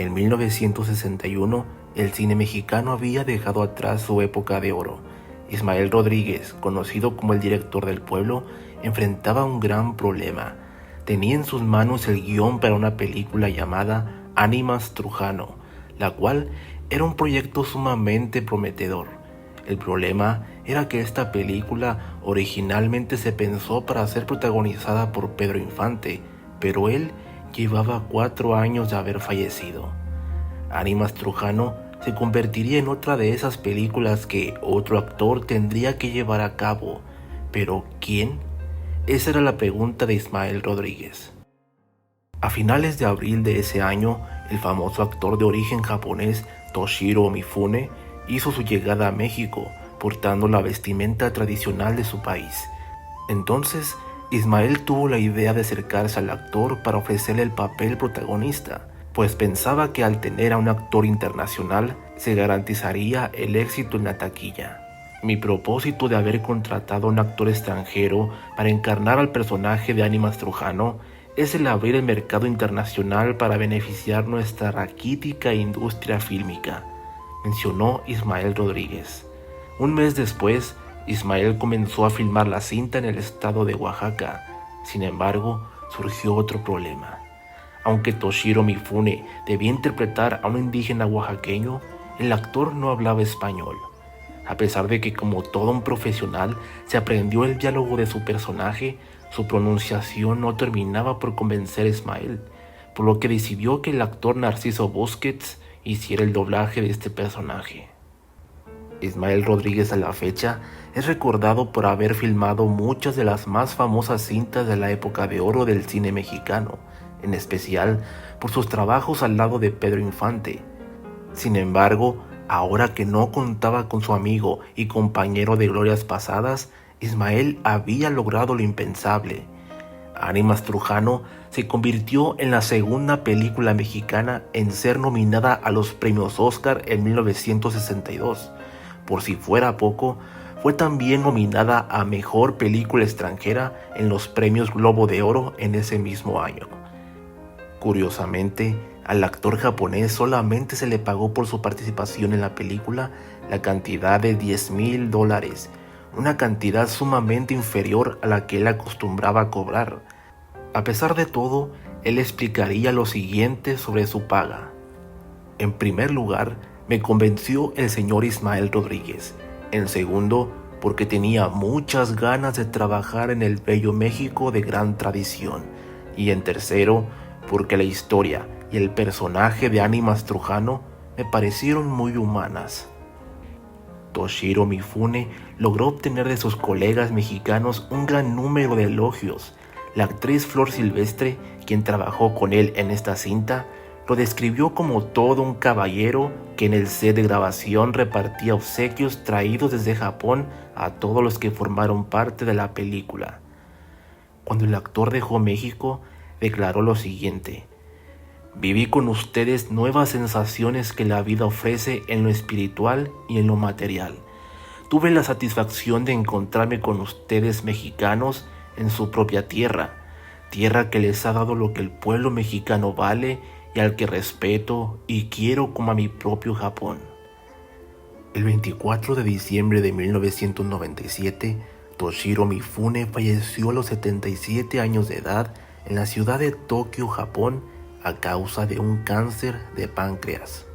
En 1961, el cine mexicano había dejado atrás su época de oro. Ismael Rodríguez, conocido como el director del pueblo, enfrentaba un gran problema. Tenía en sus manos el guión para una película llamada Ánimas Trujano, la cual era un proyecto sumamente prometedor. El problema era que esta película originalmente se pensó para ser protagonizada por Pedro Infante, pero él llevaba 4 años de haber fallecido. Ánimas Trujano se convertiría en otra de esas películas que otro actor tendría que llevar a cabo, pero ¿quién? Esa era la pregunta de Ismael Rodríguez. A finales de abril de ese año, el famoso actor de origen japonés Toshiro Mifune hizo su llegada a México, portando la vestimenta tradicional de su país. Entonces, Ismael tuvo la idea de acercarse al actor para ofrecerle el papel protagonista, pues pensaba que al tener a un actor internacional se garantizaría el éxito en la taquilla. Mi propósito de haber contratado a un actor extranjero para encarnar al personaje de Ánimas Trujano es el abrir el mercado internacional para beneficiar nuestra raquítica industria fílmica, mencionó Ismael Rodríguez. Un mes después, Ismael comenzó a filmar la cinta en el estado de Oaxaca. Sin embargo, surgió otro problema. Aunque Toshiro Mifune debía interpretar a un indígena oaxaqueño, el actor no hablaba español. A pesar de que, como todo un profesional, se aprendió el diálogo de su personaje, su pronunciación no terminaba por convencer a Ismael, por lo que decidió que el actor Narciso Busquets hiciera el doblaje de este personaje. Ismael Rodríguez a la fecha es recordado por haber filmado muchas de las más famosas cintas de la época de oro del cine mexicano, en especial por sus trabajos al lado de Pedro Infante. Sin embargo, ahora que no contaba con su amigo y compañero de glorias pasadas, Ismael había logrado lo impensable. Ánimas Trujano se convirtió en la segunda película mexicana en ser nominada a los premios Oscar en 1962. Por si fuera poco, fue también nominada a Mejor Película Extranjera en los premios Globo de Oro en ese mismo año. Curiosamente, al actor japonés solamente se le pagó por su participación en la película la cantidad de $10,000, una cantidad sumamente inferior a la que él acostumbraba a cobrar. A pesar de todo, él explicaría lo siguiente sobre su paga. En primer lugar, me convenció el señor Ismael Rodríguez. En segundo, porque tenía muchas ganas de trabajar en el bello México de gran tradición. Y en tercero, porque la historia y el personaje de Ánimas Trujano me parecieron muy humanas. Toshiro Mifune logró obtener de sus colegas mexicanos un gran número de elogios. La actriz Flor Silvestre, quien trabajó con él en esta cinta, lo describió como todo un caballero que en el set de grabación repartía obsequios traídos desde Japón a todos los que formaron parte de la película. Cuando el actor dejó México, declaró lo siguiente: viví con ustedes nuevas sensaciones que la vida ofrece en lo espiritual y en lo material. Tuve la satisfacción de encontrarme con ustedes mexicanos en su propia tierra, tierra que les ha dado lo que el pueblo mexicano vale y al que respeto y quiero como a mi propio Japón. El 24 de diciembre de 1997, Toshiro Mifune falleció a los 77 años de edad en la ciudad de Tokio, Japón, a causa de un cáncer de páncreas.